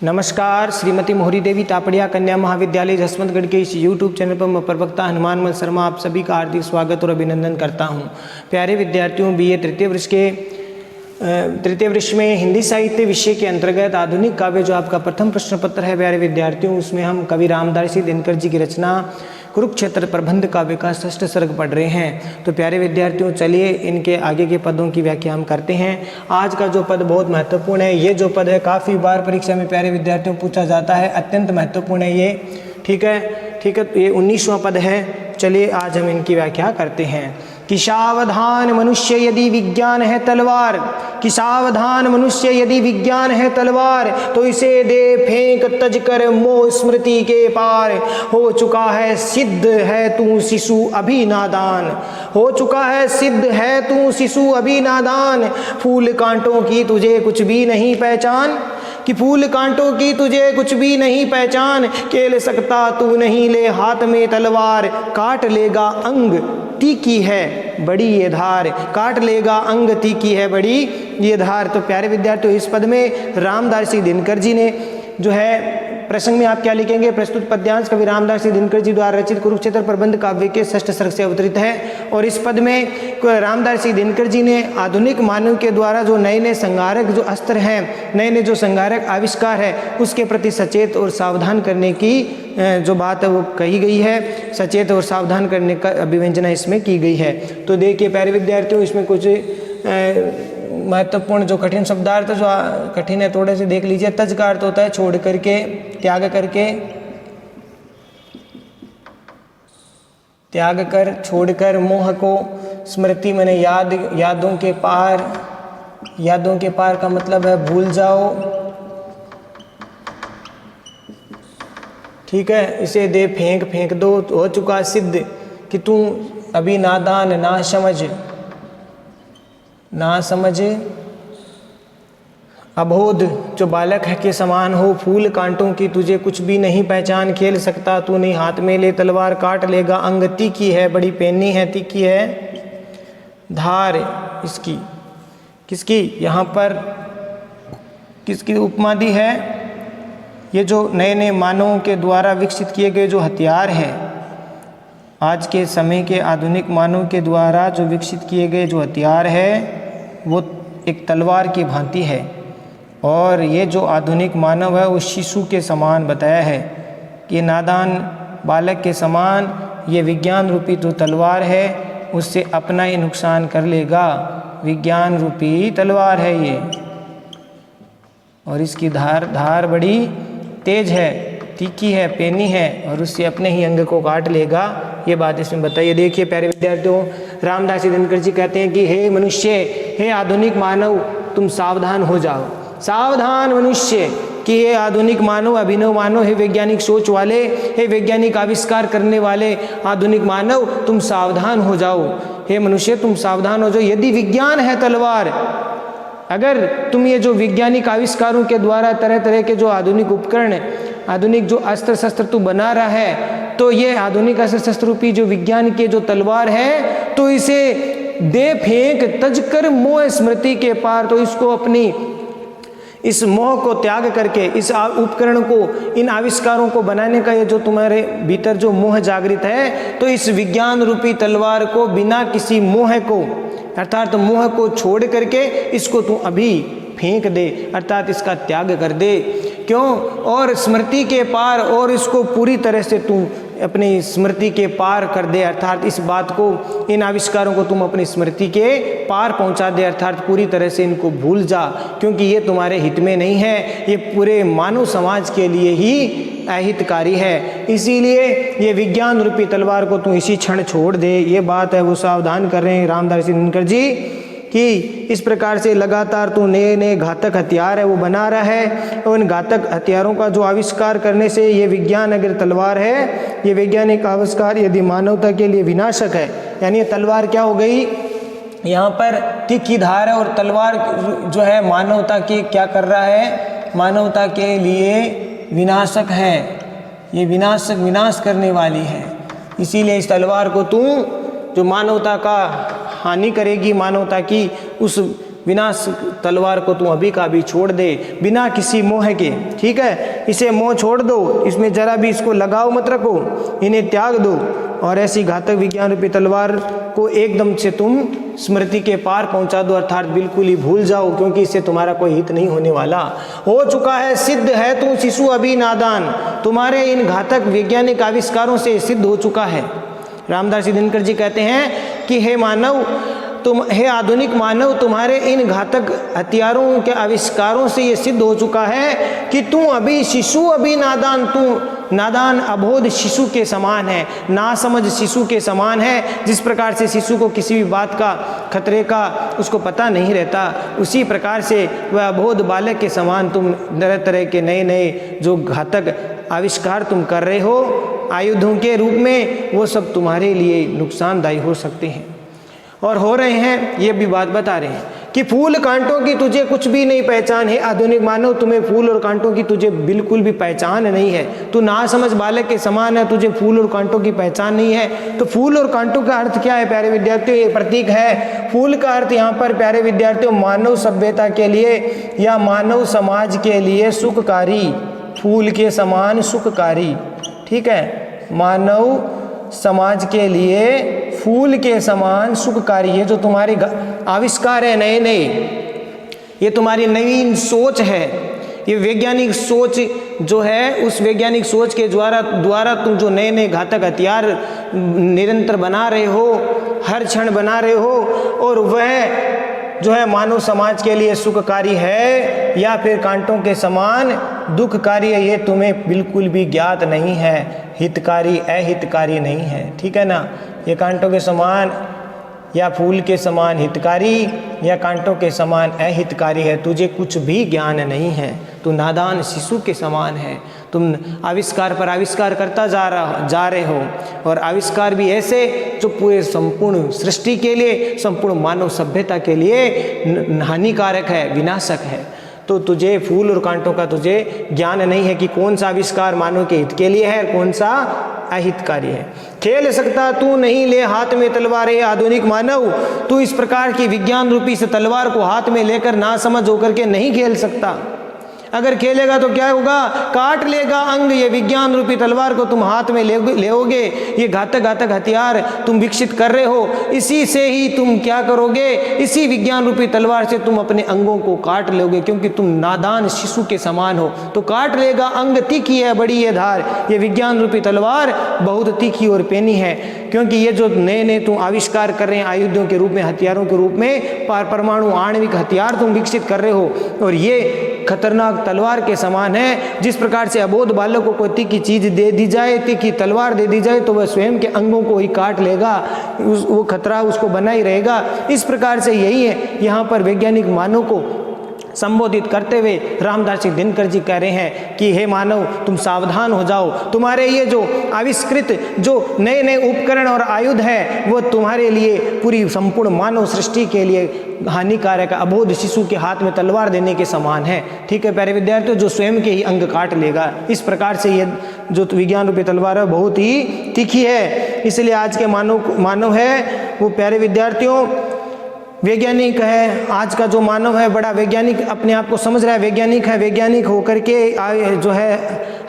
नमस्कार। श्रीमती मोहरी देवी तापड़िया कन्या महाविद्यालय जसवंतगढ़ के इस यूट्यूब चैनल पर मैं प्रवक्ता हनुमानमल शर्मा आप सभी का हार्दिक स्वागत और अभिनंदन करता हूं। प्यारे विद्यार्थियों, बीए तृतीय वर्ष में हिंदी साहित्य विषय के अंतर्गत आधुनिक काव्य जो आपका प्रथम प्रश्न पत्र है प्यारे विद्यार्थियों, उसमें हम कवि रामदासी दिनकर जी की रचना कुरुक्षेत्र प्रबंध काव्य का षष्ठ सर्ग पढ़ रहे हैं। तो प्यारे विद्यार्थियों, चलिए इनके आगे के पदों की व्याख्या हम करते हैं। आज का जो पद बहुत महत्वपूर्ण है, ये जो पद है काफ़ी बार परीक्षा में प्यारे विद्यार्थियों पूछा जाता है, अत्यंत महत्वपूर्ण है ये। ठीक है, ये 19वां पद है। चलिए आज हम इनकी व्याख्या करते हैं। कि सावधान मनुष्य यदि विज्ञान है तलवार, कि सावधान मनुष्य यदि विज्ञान है तलवार, तो इसे दे फेंक तज कर मोह स्मृति के पार। हो चुका है सिद्ध है तू शिशु अभी नादान, हो चुका है सिद्ध है तू शिशु अभी नादान। फूल कांटों की तुझे कुछ भी नहीं पहचान, कि फूल कांटों की तुझे कुछ भी नहीं पहचान। खेल सकता तू नहीं ले हाथ में तलवार, काट लेगा अंग तीखी है बड़ी ये धार, काट लेगा अंग तीखी है बड़ी ये धार। तो प्यारे विद्यार्थियों, इस पद में रामदासी दिनकर जी ने जो है प्रसंग में आप क्या लिखेंगे? प्रस्तुत पद्यांश कवि रामदासी दिनकर जी द्वारा रचित कुरुक्षेत्र प्रबंध काव्य के षष्ठ सर्ग से अवतरित है। और इस पद में रामदासी दिनकर जी ने आधुनिक मानव के द्वारा जो नए नए संहारक जो अस्त्र हैं, नए नए जो संहारक आविष्कार है, उसके प्रति सचेत और सावधान करने की जो बात है वो कही गई है। सचेत और सावधान करने का अभिव्यंजना इसमें की गई है। तो देखिए प्यारे विद्यार्थियों, इसमें कुछ महत्वपूर्ण जो कठिन शब्दार्थ जो कठिन है थोड़े से देख लीजिए। तज का अर्थ होता है छोड़ करके, त्याग करके, त्याग कर, छोड़कर। मोह को स्मृति माने याद, यादों के पार, यादों के पार का मतलब है भूल जाओ। ठीक है, इसे दे फेंक दो। हो चुका सिद्ध कि तू अभी नादान, ना समझ, अबोध जो बालक है के समान हो। फूल कांटों की तुझे कुछ भी नहीं पहचान, खेल सकता तू नहीं हाथ में ले तलवार, काट लेगा अंग तीखी है बड़ी पेनी है, तीखी है धार इसकी। किसकी? यहाँ पर किसकी उपमा दी है? ये जो नए नए मानवों के द्वारा विकसित किए गए जो हथियार हैं, आज के समय के आधुनिक मानव के द्वारा जो विकसित किए गए जो हथियार है वो एक तलवार की भांति है। और ये जो आधुनिक मानव है वो शिशु के समान बताया है कि नादान बालक के समान ये विज्ञान रूपी जो तलवार है उससे अपना ही नुकसान कर लेगा। विज्ञान रूपी तलवार है ये, और इसकी धार बड़ी तेज है, तीखी है, पेनी है, और उससे अपने ही अंग को काट लेगा। ये बात इसमें बताइए। देखिए प्यारे विद्यार्थियों, रामदासी दिनकर जी कहते हैं कि हे मनुष्य, हे आधुनिक मानव, तुम सावधान हो जाओ। सावधान मनुष्य, कि हे आधुनिक मानव, अभिनव मानव, हे वैज्ञानिक सोच वाले, हे वैज्ञानिक आविष्कार करने वाले आधुनिक मानव, तुम सावधान हो जाओ। हे मनुष्य, तुम सावधान हो जाओ। यदि विज्ञान है तलवार, अगर तुम ये जो वैज्ञानिक आविष्कारों के द्वारा तरह तरह के जो आधुनिक उपकरण, आधुनिक जो अस्त्र शस्त्र तू बना रहा है, तो ये आधुनिक अस्त्र शस्त्र रूपी जो विज्ञान के जो तलवार है, तो इसे दे फेंक तज कर मोह स्मृति के पार। तो इसको अपनी इस मोह को त्याग करके, इस उपकरण को, इन आविष्कारों को बनाने का ये जो तुम्हारे भीतर जो मोह जागृत है, तो इस विज्ञान रूपी तलवार को बिना किसी मोह को, अर्थात मोह को छोड़ करके इसको तू अभी फेंक दे, अर्थात इसका त्याग कर दे। क्यों? और स्मृति के पार, और इसको पूरी तरह से तू अपनी स्मृति के पार कर दे, अर्थात इस बात को, इन आविष्कारों को तुम अपनी स्मृति के पार पहुंचा दे, अर्थात पूरी तरह से इनको भूल जा, क्योंकि ये तुम्हारे हित में नहीं है, ये पूरे मानव समाज के लिए ही अहितकारी है। इसीलिए ये विज्ञान रूपी तलवार को तू इसी क्षण छोड़ दे। ये बात है वो सावधान कर रहे हैं रामदासी दिनकर जी कि इस प्रकार से लगातार तू नए नए घातक हथियार है वो बना रहा है, और इन घातक हथियारों का जो आविष्कार करने से ये विज्ञान अगर तलवार है, ये वैज्ञानिक आविष्कार यदि मानवता के लिए विनाशक है, यानी ये तलवार क्या हो गई? यहाँ पर तीखी धार है, और तलवार जो है मानवता की क्या कर रहा है? मानवता के लिए विनाशक है, ये विनाश करने वाली है। इसीलिए इस तलवार को तू जो मानवता का हानि करेगी, मानवता की उस विनाश तलवार को तू अभी का अभी छोड़ दे बिना किसी मोह के, ठीक है। इसे मोह छोड़ दो, इसमें जरा भी इसको लगाव मत रखो, इन्हें त्याग दो और ऐसी घातक विज्ञान रूपी तलवार को एकदम से तुम स्मृति के पार पहुंचा दो, अर्थात बिल्कुल ही भूल जाओ, क्योंकि इससे तुम्हारा कोई हित नहीं होने वाला। हो चुका है सिद्ध है तू शिशु अभी नादान, तुम्हारे इन घातक वैज्ञानिक आविष्कारों से सिद्ध हो चुका है। रामदास जी दिनकर जी कहते हैं कि हे मानव, हे आधुनिक मानव, तुम्हारे इन घातक हथियारों के आविष्कारों से ये सिद्ध हो चुका है कि तू अभी शिशु अभी नादान, तू नादान अबोध शिशु के समान है, नासमझ शिशु के समान है। जिस प्रकार से शिशु को किसी भी बात का खतरे का उसको पता नहीं रहता, उसी प्रकार से वह अबोध बालक के समान तुम तरह तरह के नए नए जो घातक आविष्कार तुम कर रहे हो आयुधों के रूप में, वो सब तुम्हारे लिए नुकसानदायी हो सकते हैं और हो रहे हैं। ये भी बात बता रहे हैं कि फूल कांटों की तुझे कुछ भी नहीं पहचान है। आधुनिक मानव, तुम्हें फूल और कांटों की तुझे बिल्कुल भी पहचान नहीं है, तू नासमझ बालक के समान है, तुझे फूल और कांटों की पहचान नहीं है। तो फूल और कांटों का अर्थ क्या है प्यारे विद्यार्थियों? ये प्रतीक है। फूल का अर्थ यहाँ पर प्यारे विद्यार्थियों मानव सभ्यता के लिए या मानव समाज के लिए सुखकारी, फूल के समान सुखकारी, ठीक है। मानव समाज के लिए फूल के समान सुखकारी है। जो तुम्हारे आविष्कार है नए नए, ये तुम्हारी नवीन सोच है, ये वैज्ञानिक सोच जो है, उस वैज्ञानिक सोच के द्वारा तुम जो नए नए घातक हथियार निरंतर बना रहे हो, हर क्षण बना रहे हो, और वह जो है मानव समाज के लिए सुखकारी है या फिर कांटों के समान दुखकारी है, ये तुम्हें बिल्कुल भी ज्ञात नहीं है, हितकारी अहितकारी नहीं है, ठीक है ना। ये कांटों के समान या फूल के समान हितकारी या कांटों के समान अहितकारी है, तुझे कुछ भी ज्ञान नहीं है, तू नादान शिशु के समान है। तुम आविष्कार पर आविष्कार करता जा रहे हो, और आविष्कार भी ऐसे जो पूरे संपूर्ण सृष्टि के लिए, संपूर्ण मानव सभ्यता के लिए हानिकारक है, विनाशक है। तो तुझे फूल और कांटों का तुझे ज्ञान नहीं है कि कौन सा आविष्कार मानव के हित के लिए है, कौन सा अहितकारी है। खेल सकता तू नहीं ले हाथ में तलवार है आधुनिक मानव, तू इस प्रकार की विज्ञान रूपी से तलवार को हाथ में लेकर नासमझ होकर के नहीं खेल सकता। अगर खेलेगा तो क्या होगा? काट लेगा अंग। ये विज्ञान रूपी तलवार को तुम हाथ में लेओगे, ये घातक घातक हथियार तुम विकसित कर रहे हो, इसी से ही तुम क्या करोगे? इसी विज्ञान रूपी तलवार से तुम अपने अंगों को काट लोगे, क्योंकि तुम नादान शिशु के समान हो। तो काट लेगा अंग, तीखी है बड़ी ये धार। ये विज्ञान रूपी तलवार बहुत तीखी और पेनी है, क्योंकि ये जो नए नए तुम आविष्कार कर रहे हैं आयुधों के रूप में, हथियारों के रूप में, परमाणु आणविक हथियार तुम विकसित कर रहे हो, और ये खतरनाक तलवार के समान है। जिस प्रकार से अबोध बालकों को तीखी चीज दे दी जाए, तीखी तलवार दे दी जाए, तो वह स्वयं के अंगों को ही काट लेगा, वो खतरा उसको बना ही रहेगा। इस प्रकार से यही है यहाँ पर वैज्ञानिक मानव को संबोधित करते हुए रामदास जी दिनकर जी कह रहे हैं कि हे मानव, तुम सावधान हो जाओ। तुम्हारे ये जो आविष्कृत जो नए नए उपकरण और आयुध है, वो तुम्हारे लिए, पूरी संपूर्ण मानव सृष्टि के लिए हानिकारक, अबोध शिशु के हाथ में तलवार देने के समान है, ठीक है प्यारे विद्यार्थियों, जो स्वयं के ही अंग काट लेगा। इस प्रकार से ये जो विज्ञान रूपी तलवार है बहुत ही तीखी है। इसलिए आज के मानव है वो प्यारे विद्यार्थियों वैज्ञानिक है। आज का जो मानव है बड़ा वैज्ञानिक अपने आप को समझ रहा है, वैज्ञानिक है, वैज्ञानिक होकर के जो है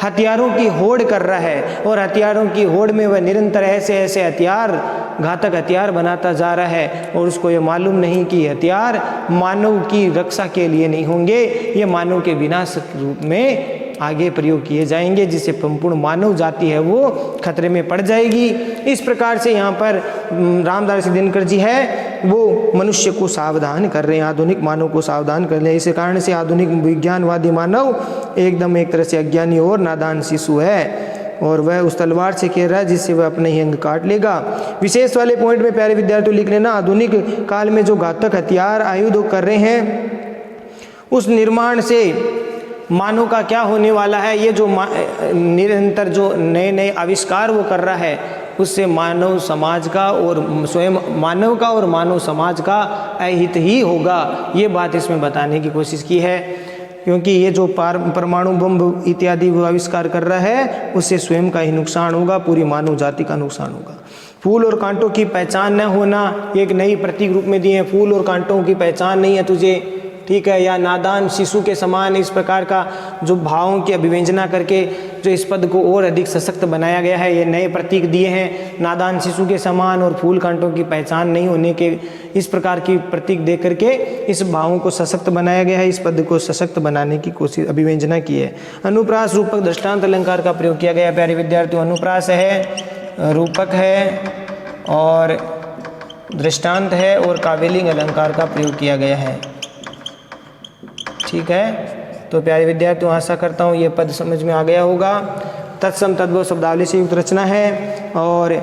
हथियारों की होड़ कर रहा है, और हथियारों की होड़ में वह निरंतर ऐसे ऐसे हथियार, घातक हथियार बनाता जा रहा है, और उसको ये मालूम नहीं कि हथियार मानव की रक्षा के लिए नहीं होंगे, ये मानव के विनाश रूप में आगे प्रयोग किए जाएंगे, जिससे संपूर्ण मानव जाति है वो खतरे में पड़ जाएगी। इस प्रकार से यहाँ पर रामदास दिनकर जी है वो मनुष्य को सावधान कर रहे हैं, आधुनिक मानव को सावधान कर रहे हैं। इस कारण से आधुनिक विज्ञानवादी मानव एकदम एक तरह से अज्ञानी और नादान शिशु है, और वह उस तलवार से खेल रहा है जिससे वह अपने ही अंग काट लेगा। विशेष वाले पॉइंट में प्यारे विद्यार्थियों लिख लेना, आधुनिक काल में जो घातक हथियार आयुध कर रहे हैं, उस निर्माण से मानव का क्या होने वाला है। ये जो निरंतर जो नए नए आविष्कार वो कर रहा है, उससे मानव समाज का और स्वयं मानव का और मानव समाज का अहित ही होगा। ये बात इसमें बताने की कोशिश की है, क्योंकि ये जो परमाणु बम इत्यादि वो आविष्कार कर रहा है, उससे स्वयं का ही नुकसान होगा, पूरी मानव जाति का नुकसान होगा। फूल और कांटों की पहचान न होना, एक नई प्रतीक रूप में दिए हैं, फूल और कांटों की पहचान नहीं है तुझे, ठीक है, या नादान शिशु के समान, इस प्रकार का जो भावों की अभिव्यंजना करके जो इस पद को और अधिक सशक्त बनाया गया है, ये नए प्रतीक दिए हैं, नादान शिशु के समान और फूल कांटों की पहचान नहीं होने के, इस प्रकार की प्रतीक दे करके इस भावों को सशक्त बनाया गया है, इस पद को सशक्त बनाने की कोशिश अभिव्यंजना की है। अनुप्रास रूपक दृष्टांत अलंकार का प्रयोग किया गया। प्यारे विद्यार्थियों, अनुप्रास है, रूपक है और दृष्टांत है और काव्यलिंग अलंकार का प्रयोग किया गया है, ठीक है। तो प्यारे विद्यार्थियों, आशा करता हूँ ये पद समझ में आ गया होगा। तत्सम तद्भव शब्दावली से युक्त रचना है और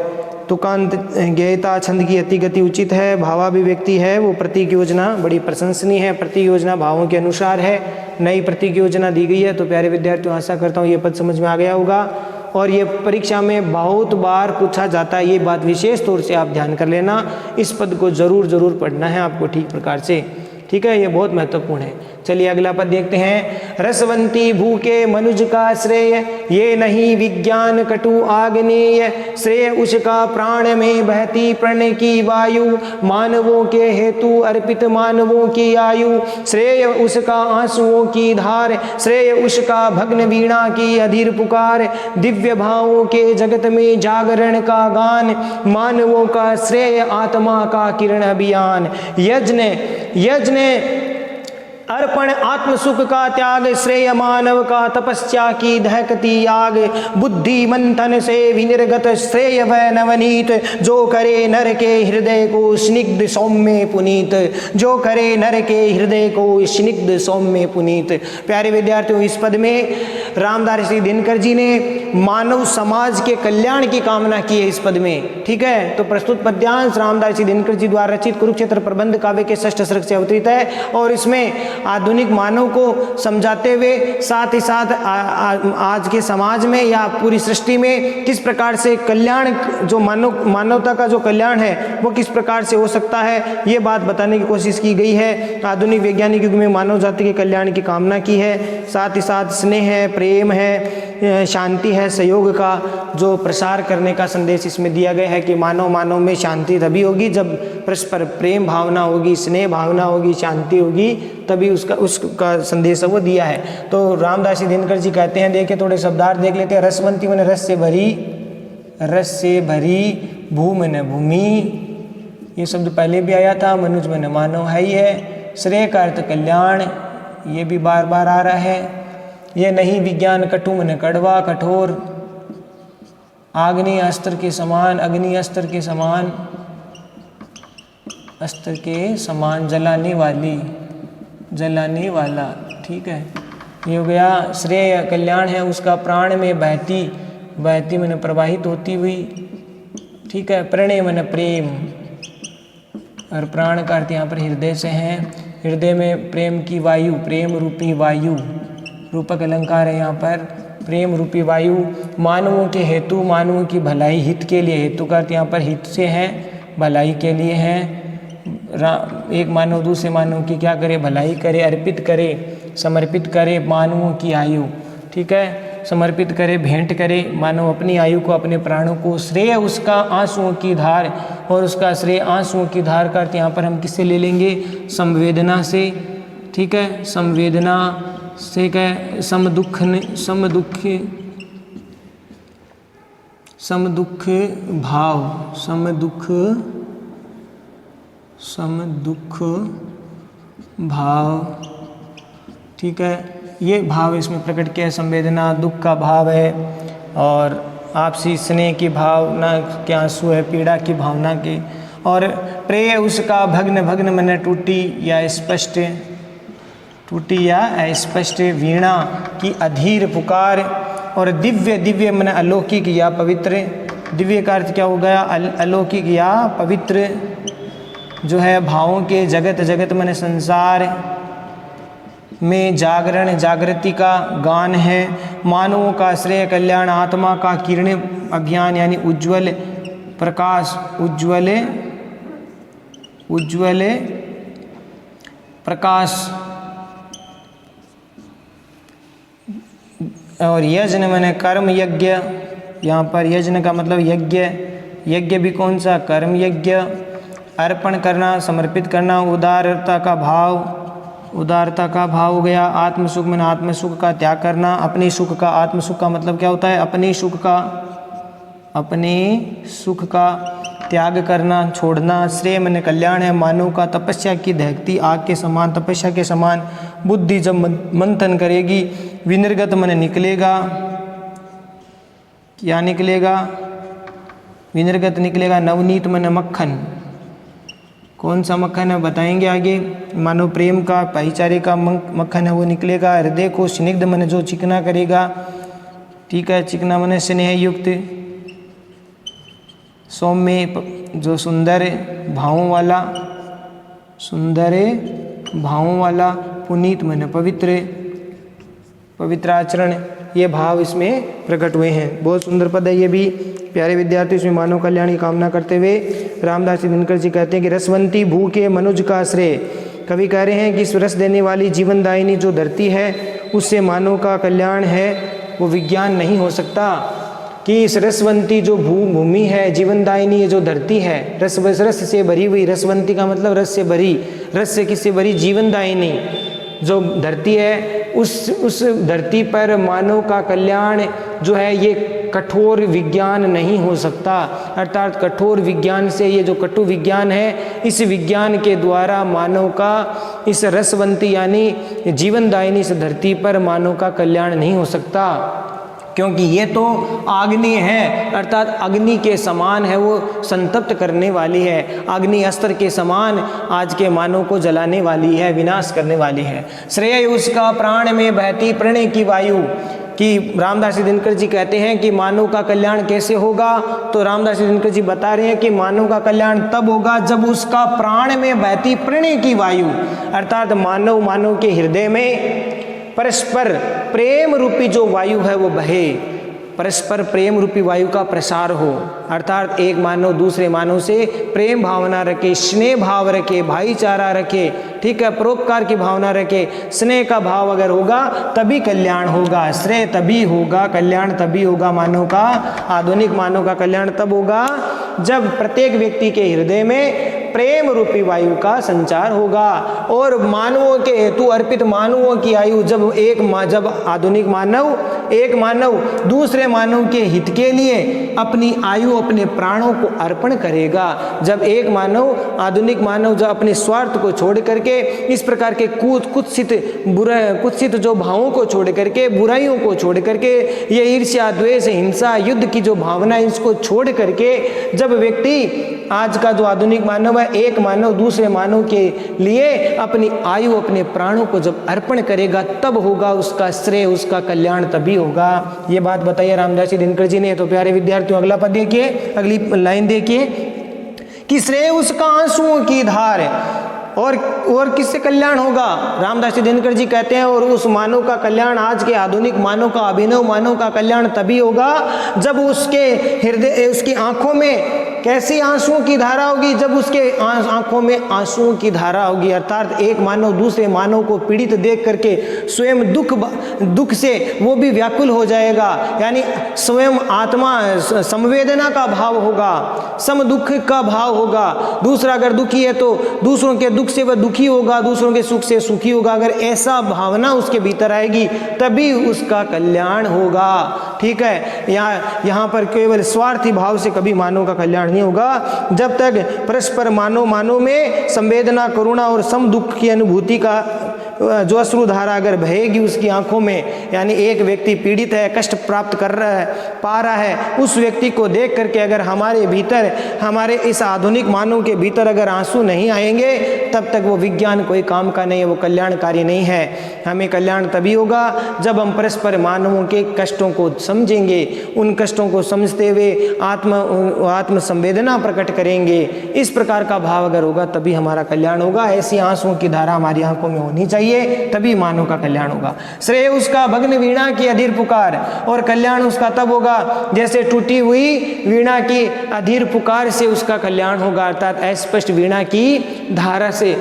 तुकांत ज्ञेयता छंद की अति गति उचित है, भावाभिव्यक्ति है वो प्रतीक योजना बड़ी प्रशंसनीय है, प्रतीक योजना भावों के अनुसार है, नई प्रतीक योजना दी गई है। तो प्यारे विद्यार्थियों, आशा करता हूँ ये पद समझ में आ गया होगा और ये परीक्षा में बहुत बार पूछा जाता है, ये बात विशेष तौर से आप ध्यान कर लेना, इस पद को जरूर पढ़ना है आपको ठीक प्रकार से, ठीक है, ये बहुत महत्वपूर्ण है। चलिए अगला पद देखते हैं। रसवंती भूखे मनुज का श्रेय, ये नहीं विज्ञान कटु आग्नेय, श्रेय उसका प्राण में बहती प्रण की वायु, मानवों के हेतु अर्पित मानवों की आयु, श्रेय उसका आंसुओं की धार, श्रेय उसका भग्न वीणा की अधीर पुकार, दिव्य भावों के जगत में जागरण का गान, मानवों का श्रेय आत्मा का किरण अभियान, यज्ञ अर्पण आत्म सुख का त्याग, श्रेय मानव का तपस्या की दहकती आग, बुद्धि मंथन से विनिर्गत श्रेय वह नवनीत, जो करे नर के हृदय को स्निग्ध सौम्य पुनीत, जो करे नर के हृदय को स्निग्ध सौम्य पुनीत। प्यारे विद्यार्थियों, इस पद में रामदास श्री दिनकर जी ने मानव समाज के कल्याण की कामना की है इस पद में, ठीक है। तो प्रस्तुत पद्यांश रामदास श्री दिनकर जी द्वारा रचित कुरुक्षेत्र प्रबंध काव्य के 6ठ सर्ग से अवतरित है और इसमें आधुनिक मानव को समझाते हुए साथ ही साथ आज के समाज में या पूरी सृष्टि में किस प्रकार से कल्याण, जो मानवता का जो कल्याण है वो किस प्रकार से हो सकता है, ये बात बताने की कोशिश की गई है। आधुनिक वैज्ञानिक युग में मानव जाति के कल्याण की कामना की है, साथ ही साथ स्नेह है, प्रेम है, शांति है, सहयोग का जो प्रसार करने का संदेश इसमें दिया गया है कि मानव में शांति तभी होगी जब परस्पर प्रेम भावना होगी, स्नेह भावना होगी, शांति होगी, तभी उसका संदेश वो दिया है। तो रामदास जी दिनकर जी कहते हैं, देखिए थोड़े शब्दार्थ देख लेते हैं। रसवंती मैंने रस से भरी, भू मैंने भूमि, ये शब्द पहले भी आया था, मनुज मैंने मानव है ही है, श्रेय का अर्थ कल्याण, ये भी बार बार आ रहा है। ये नहीं विज्ञान कटु मैंने कड़वा कठोर, आग्नेय अस्त्र के समान, अग्नि अस्त्र के समान, अस्त्र के समान, जलाने वाला, ठीक है। ये हो गया। श्रेय कल्याण है उसका, प्राण में बहती मैंने प्रवाहित होती हुई, ठीक है। प्रणय मैंने प्रेम, और प्राण का अर्थ यहाँ पर हृदय से है, हृदय में प्रेम की वायु, प्रेम रूपी वायु, रूपक अलंकार है यहाँ पर, प्रेम रूपी वायु। मानवों के हेतु, मानवों की भलाई, हित के लिए, हेतु का अर्थ यहाँ पर हित से है, भलाई के लिए है। एक मानव दूसरे मानव की क्या करे, भलाई करे, अर्पित करे, समर्पित करे मानवों की आयु, ठीक है, समर्पित करे, भेंट करे मानव अपनी आयु को, अपने प्राणों को। श्रेय उसका आंसुओं की धार, और उसका श्रेय आंसुओं की धार का अर्थ यहाँ पर हम किससे ले लेंगे, संवेदना से, ठीक है, संवेदना से कह समदुख भाव, समदुख भाव, ठीक है, ये भाव इसमें प्रकट किया है। संवेदना दुख का भाव है और आपसी स्नेह की भावना के आंसू है, पीड़ा की भावना के। और प्रेय उसका भग्न मैंने टूटी या स्पष्ट वीणा की अधीर पुकार। और दिव्य मैंने अलौकिक या पवित्र, दिव्य का अर्थ क्या हो गया, अलौकिक या पवित्र, जो है भावों के जगत मैंने संसार में जागृति का गान है। मानवों का श्रेय कल्याण, आत्मा का किरण अभियान यानी उज्ज्वल प्रकाश, उज्ज्वल प्रकाश। और यज्ञ मैंने कर्म यज्ञ, यहाँ पर यज्ञ का मतलब यज्ञ, यज्ञ भी कौन सा? कर्म यज्ञ। अर्पण करना, समर्पित करना, उदारता का भाव, उदारता का भाव हो गया। आत्म सुख में आत्म सुख का त्याग करना, अपने सुख का, आत्म सुख का मतलब क्या होता है? अपने सुख का, अपने सुख का त्याग करना, छोड़ना। श्रेय मन कल्याण है, मानव का तपस्या की दहकती आग के समान, तपस्या के समान बुद्धि जब मंथन करेगी, विनिर्गत मन निकलेगा। क्या निकलेगा? विनिर्गत निकलेगा नवनीत मन मक्खन। कौन सा मक्खन है बताएंगे आगे। मानव प्रेम का, भाईचारे का मक्खन है वो निकलेगा। हृदय को स्निग्ध मन जो चिकना करेगा, ठीक है, चिकना मन स्नेह युक्त। सौम्य जो सुंदर भावों वाला, सुंदर भावों वाला। पुनीत मन पवित्र, पवित्र आचरण, ये भाव इसमें प्रकट हुए हैं। बहुत सुंदर पद है ये भी। प्यारे विद्यार्थी, इसमें मानव कल्याण की कामना करते हुए रामदास जी दिनकर जी कहते हैं कि रसवंती भू के मनुज का श्रेय। कवि कह रहे हैं कि इस रस देने वाली जीवनदायिनी जो धरती है उससे मानव का कल्याण है वो विज्ञान नहीं हो सकता। कि इस रसवंती जो भूमि है, जीवनदायिनी ये जो धरती है, रस से भरी हुई, रसवंती का मतलब रस से भरी, रस से किससे भरी? जीवनदायिनी जो धरती है, उस धरती पर मानव का कल्याण जो है ये कठोर विज्ञान नहीं हो सकता। अर्थात कठोर विज्ञान से, ये जो कटु विज्ञान है, इस विज्ञान के द्वारा मानव का इस रसवंती यानी जीवनदायिनी इस धरती पर मानव का कल्याण नहीं हो सकता। क्योंकि ये तो आग्नि है, अर्थात अग्नि के समान है, वो संतप्त करने वाली है, अग्नि अस्त्र के समान आज के मानव को जलाने वाली है, विनाश करने वाली है। श्रेय उसका प्राण में बहती प्रणय की वायु। कि रामदास दिनकर जी कहते हैं कि मानव का कल्याण कैसे होगा, तो रामदास दिनकर जी बता रहे हैं कि मानव का कल्याण तब होगा जब उसका प्राण में बहती प्रणय की वायु, अर्थात मानव के हृदय में परस्पर प्रेम रूपी जो वायु है वो बहे, परस्पर प्रेम रूपी वायु का प्रसार हो। अर्थात एक मानव दूसरे मानव से प्रेम भावना रखे, स्नेह भाव रखे, भाईचारा रखे, ठीक है, परोपकार की भावना रखे। स्नेह का भाव अगर होगा तभी कल्याण होगा, श्रेय तभी होगा, कल्याण तभी होगा मानव का। आधुनिक मानव का कल्याण तब होगा जब प्रत्येक व्यक्ति के हृदय में प्रेम रूपी वायु का संचार होगा। और मानवों के हेतु अर्पित मानवों की आयु जब आधुनिक मानव, एक मानव दूसरे मानव के हित के लिए अपनी आयु, अपने प्राणों को अर्पण करेगा, जब एक मानव, आधुनिक मानव जब अपने स्वार्थ को छोड़ करके इस प्रकार के कुत्सित जो भावों को छोड़ करके, बुराइयों को छोड़ करके, ये ईर्ष्या, द्वेष, हिंसा, युद्ध की जो भावना है इसको छोड़ करके जब व्यक्ति, आज का जो आधुनिक मानव है, एक मानव दूसरे मानव के लिए अपनी आयु, अपने प्राणों को जब अर्पण करेगा तब होगा उसका श्रेय, उसका कल्याण तभी होगा। ये बात बताइए रामदास जी दिनकर जी ने। तो प्यारे विद्यार्थियों अगला पद देखिए, अगली लाइन देखिए कि श्रेय उसका आंसुओं की धार है। और किससे कल्याण होगा? रामदास जी दिनकर जी कहते हैं और उस मानव का कल्याण, आज के आधुनिक मानव का, अभिनव मानव का कल्याण तभी होगा जब उसके हृदय, उसकी आंखों में कैसी आंसुओं की धारा होगी? जब उसके आंखों में आंसुओं की धारा होगी। अर्थात एक मानव दूसरे मानव को पीड़ित देख करके स्वयं दुख से वो भी व्याकुल हो जाएगा, यानी स्वयं आत्मा संवेदना का भाव होगा, सम दुख का भाव होगा। दूसरा अगर दुखी है तो दूसरों के दुख से वह दुखी होगा, दूसरों के सुख से सुखी होगा। अगर ऐसा भावना उसके भीतर आएगी तभी उसका कल्याण होगा, ठीक है। यहाँ पर केवल स्वार्थी भाव से कभी मानव का कल्याण नहीं होगा। जब तक परस्पर मानव में संवेदना, करुणा और सम दुख की अनुभूति का जो अश्रुधारा अगर बहेगी उसकी आंखों में, यानी एक व्यक्ति पीड़ित है, कष्ट प्राप्त कर रहा है, पा रहा है, उस व्यक्ति को देख करके अगर हमारे भीतर, हमारे इस आधुनिक मानव के भीतर अगर आंसू नहीं आएंगे तब तक वो विज्ञान कोई काम का नहीं है, वो कल्याणकारी नहीं है। हमें कल्याण तभी होगा जब हम परस्पर मानवों के कष्टों को समझेंगे, उन कष्टों को समझते हुए आत्म संवेदना प्रकट करेंगे। इस प्रकार का भाव अगर होगा तभी हमारा कल्याण होगा। ऐसी आंसुओं की धारा हमारी आंखों में होनी चाहिए। चाहिए, तभी मानव का कल्याण होगा। श्रेय उसका भग्न वीणा की अधीर पुकार, और कल्याण उसका तब होगा जैसे टूटी हुई वीणा की अधीर पुकार से उसका कल्याण होगा, अर्थात अस्पष्ट वीणा की धारा से,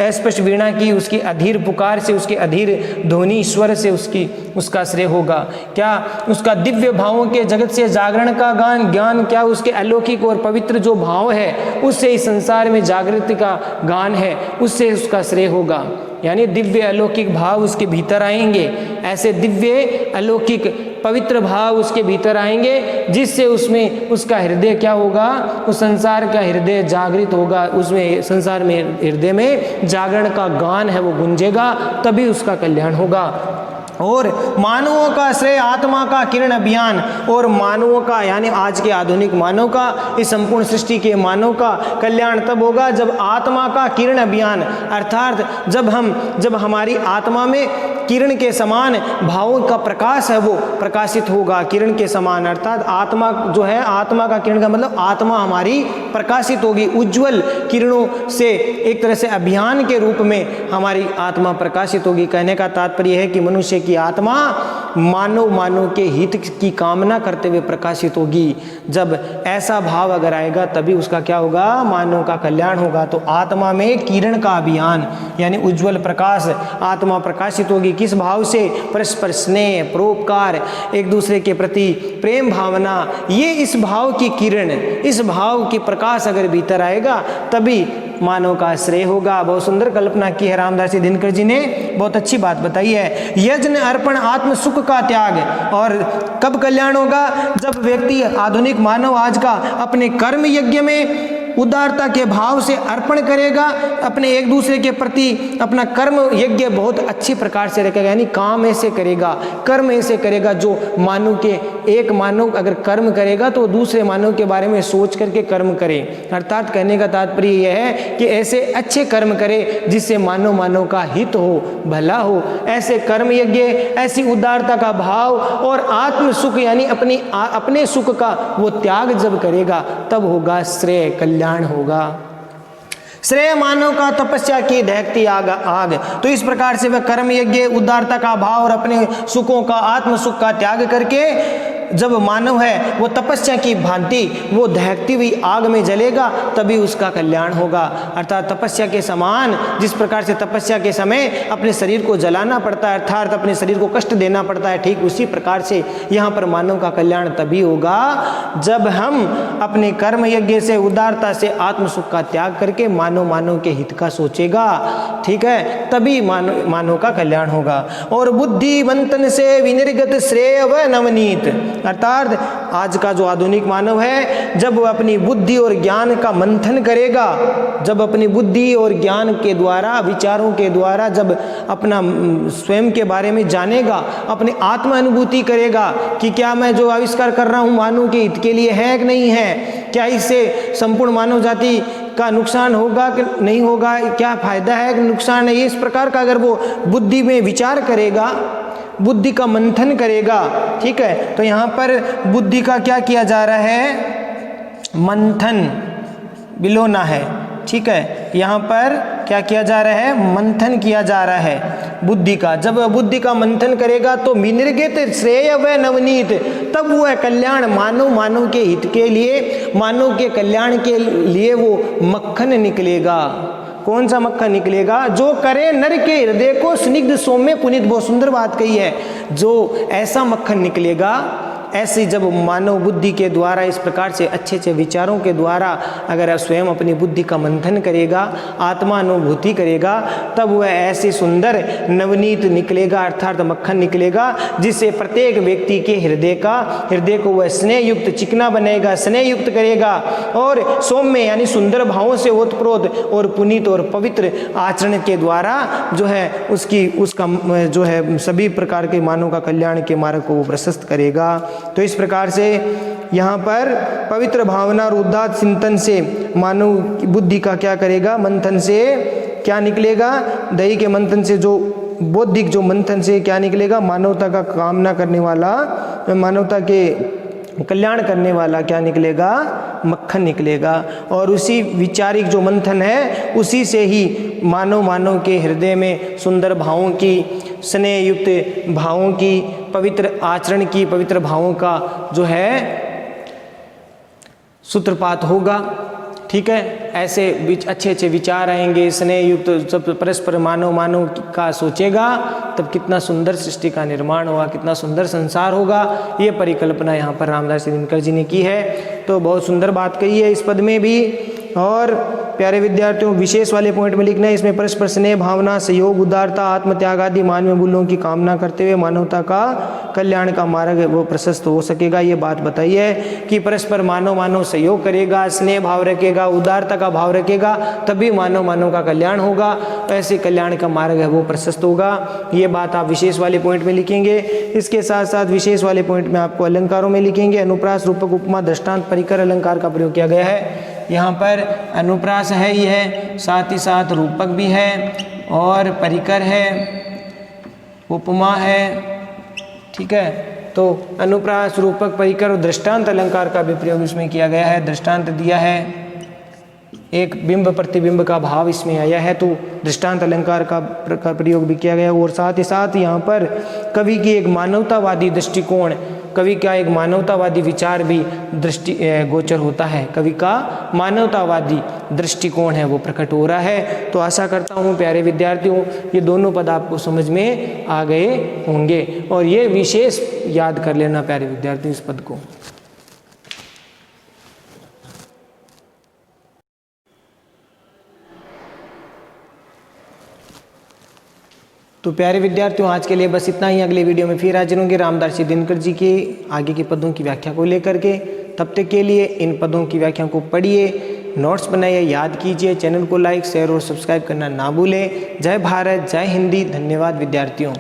अस्पष्ट वीणा की उसकी अधीर पुकार से, उसके अधीर ध्वनि स्वर से उसका श्रेय होगा। क्या उसका दिव्य भावों के जगत से जागरण का ज्ञान, क्या उसके अलौकिक और पवित्र जो भाव है उससे इस संसार में जागृति का गान है, उससे उसका श्रेय होगा। यानी दिव्य अलौकिक भाव उसके भीतर आएंगे, ऐसे दिव्य अलौकिक पवित्र भाव उसके भीतर आएंगे, जिससे उसमें उसका हृदय क्या होगा, उस संसार का हृदय जागृत होगा, उसमें संसार में हृदय में जागरण का गान है वो गूंजेगा, तभी उसका कल्याण होगा। और मानवों का श्रेय आत्मा का किरण अभियान, और मानवों का यानी आज के आधुनिक मानव का, इस संपूर्ण सृष्टि के मानव का कल्याण तब होगा जब आत्मा का किरण अभियान, अर्थात जब हमारी आत्मा में किरण के समान भावों का प्रकाश है वो प्रकाशित होगा। किरण के समान अर्थात आत्मा जो है, आत्मा का किरण का मतलब आत्मा हमारी प्रकाशित होगी, उज्जवल किरणों से एक तरह से अभियान के रूप में हमारी आत्मा प्रकाशित होगी। कहने का तात्पर्य है कि मनुष्य की आत्मा मानव के हित की कामना करते हुए प्रकाशित होगी। जब ऐसा भाव अगर आएगा तभी उसका क्या होगा, मानव का कल्याण होगा। तो आत्मा में किरण का अभियान यानी उज्जवल प्रकाश, आत्मा प्रकाशित होगी। किस भाव से? परस्पर स्नेह, परोपकार, एक दूसरे के प्रति प्रेम भावना, ये इस भाव की किरण, इस भाव की प्रकाश अगर भीतर आएगा तभी मानव का श्रेय होगा। बहुत सुंदर कल्पना की है रामदास दिनकर जी ने, बहुत अच्छी बात बताई है। यज्ञ अर्पण आत्म सुख का त्याग, और कब कल्याण होगा? जब व्यक्ति, आधुनिक मानव आज का, अपने कर्म यज्ञ में उदारता के भाव से अर्पण करेगा, अपने एक दूसरे के प्रति अपना कर्म यज्ञ बहुत अच्छी प्रकार से रखेगा, यानी काम ऐसे करेगा, कर्म ऐसे करेगा जो मानव के, एक मानव अगर कर्म करेगा तो दूसरे मानव के बारे में सोच करके कर्म करे। अर्थात कहने का तात्पर्य यह है कि ऐसे अच्छे कर्म करे जिससे मानव का हित हो, भला हो। ऐसे कर्म यज्ञ, ऐसी उदारता का भाव और आत्म सुख यानी अपने सुख का वो त्याग जब करेगा तब होगा श्रेय, कल्याण होगा। श्रेय मानव का तपस्या की दहकती आग। तो इस प्रकार से वह कर्म यज्ञ, उदारता का भाव और अपने सुखों का, आत्म सुख का त्याग करके जब मानव है वो तपस्या की भांति वो दहकती हुई आग में जलेगा तभी उसका कल्याण होगा। अर्थात तपस्या के समान, जिस प्रकार से तपस्या के समय अपने शरीर को जलाना पड़ता है, अर्थात अपने शरीर को कष्ट देना पड़ता है, ठीक उसी प्रकार से यहाँ पर मानव का कल्याण तभी होगा जब हम अपने कर्म यज्ञ से, उदारता से आत्म सुख का त्याग करके मानव के हित का सोचेगा, ठीक है, तभी मानव का कल्याण होगा। और बुद्धि मंथन से विनिर्गत श्रेय व नवनीत, अर्थात आज का जो आधुनिक मानव है जब वो अपनी बुद्धि और ज्ञान का मंथन करेगा, जब अपनी बुद्धि और ज्ञान के द्वारा, विचारों के द्वारा जब अपना स्वयं के बारे में जानेगा, अपनी आत्म अनुभूति करेगा कि क्या मैं जो आविष्कार कर रहा हूँ मानव के हित के लिए है कि नहीं है, क्या इससे संपूर्ण मानव जाति का नुकसान होगा कि नहीं होगा, क्या फायदा है कि नुकसान है, इस प्रकार का अगर वो बुद्धि में विचार करेगा, बुद्धि का मंथन करेगा, ठीक है। तो यहाँ पर बुद्धि का क्या किया जा रहा है? मंथन, बिलोना है, ठीक है। यहाँ पर क्या किया जा रहा है? मंथन किया जा रहा है बुद्धि का। जब बुद्धि का मंथन करेगा तो विनिर्गत श्रेय व नवनीत, तब वो है कल्याण, मानव के हित के लिए, मानव के कल्याण के लिए वो मक्खन निकलेगा। कौन सा मक्खन निकलेगा? जो करे नर के हृदय को स्निग्ध सौम्य पुनीत। बहुत सुंदर बात कही है, जो ऐसा मक्खन निकलेगा, ऐसी जब मानव बुद्धि के द्वारा इस प्रकार से अच्छे अच्छे विचारों के द्वारा अगर स्वयं अपनी बुद्धि का मंथन करेगा, आत्मानुभूति करेगा, तब वह ऐसे सुंदर नवनीत निकलेगा, अर्थात मक्खन निकलेगा, जिससे प्रत्येक व्यक्ति के हृदय को वह स्नेह युक्त चिकना बनेगा, स्नेह युक्त करेगा और सौम्य यानी सुंदर भावों से ओतप्रोत और पुनीत और पवित्र आचरण के द्वारा जो है उसका जो है सभी प्रकार के मानव का कल्याण के मार्ग को वो प्रशस्त करेगा। तो इस प्रकार से यहाँ पर पवित्र भावना और उदात्त चिंतन से मानव की बुद्धि का क्या करेगा? मंथन से क्या निकलेगा? दही के मंथन से, जो बौद्धिक जो मंथन से क्या निकलेगा? मानवता का कामना करने वाला, मानवता के कल्याण करने वाला क्या निकलेगा, मक्खन निकलेगा। और उसी विचारिक जो मंथन है उसी से ही मानव के हृदय में सुंदर भावों की, स्नेह युक्त भावों की, पवित्र आचरण की, पवित्र भावों का जो है सूत्रपात होगा। ठीक है, ऐसे अच्छे अच्छे विचार आएंगे, स्नेह युक्त सब परस्पर मानव का सोचेगा, तब कितना सुंदर सृष्टि का निर्माण होगा, कितना सुंदर संसार होगा। ये परिकल्पना यहाँ पर रामदास दिनकर जी ने की है। तो बहुत सुंदर बात कही है इस पद में भी। और प्यारे विद्यार्थियों, विशेष वाले पॉइंट में लिखना है इसमें परस्पर स्नेह भावना, सहयोग, उदारता, आत्मत्याग आदि मानवीय मूल्यों की कामना करते हुए मानवता का कल्याण का मार्ग वो प्रशस्त हो सकेगा। ये बात बताई है कि परस्पर मानव सहयोग करेगा, स्नेह भाव रखेगा, उदारता का भाव रखेगा, तभी मानव का कल्याण होगा, ऐसे कल्याण का मार्ग है वो प्रशस्त होगा। ये बात आप विशेष वाले पॉइंट में लिखेंगे। इसके साथ साथ विशेष वाले पॉइंट में आपको अलंकारों में लिखेंगे। अनुप्रास, रूपक, उपमा, दृष्टांत, परिकर अलंकार का प्रयोग किया गया है। यहाँ पर अनुप्रास है ही है, साथ ही साथ रूपक भी है और परिकर है, उपमा है। ठीक है, तो अनुप्रास, रूपक, परिकर और दृष्टांत अलंकार का भी प्रयोग इसमें किया गया है। दृष्टांत दिया है, एक बिंब प्रतिबिंब का भाव इसमें आया है, तो दृष्टांत अलंकार का प्रयोग भी किया गया। और साथ ही साथ यहाँ पर कवि की एक मानवतावादी दृष्टिकोण, कवि का एक मानवतावादी विचार भी गोचर होता है। कवि का मानवतावादी दृष्टिकोण है वो प्रकट हो रहा है। तो आशा करता हूँ प्यारे विद्यार्थियों, ये दोनों पद आपको समझ में आ गए होंगे और ये विशेष याद कर लेना प्यारे विद्यार्थियों इस पद को। तो प्यारे विद्यार्थियों, आज के लिए बस इतना ही। अगले वीडियो में फिर हाजिर होंगे रामदास जी दिनकर जी के आगे के पदों की व्याख्या को लेकर के। तब तक के लिए इन पदों की व्याख्या को पढ़िए, नोट्स बनाइए, याद कीजिए। चैनल को लाइक, शेयर और सब्सक्राइब करना ना भूलें। जय भारत, जय हिंदी। धन्यवाद विद्यार्थियों।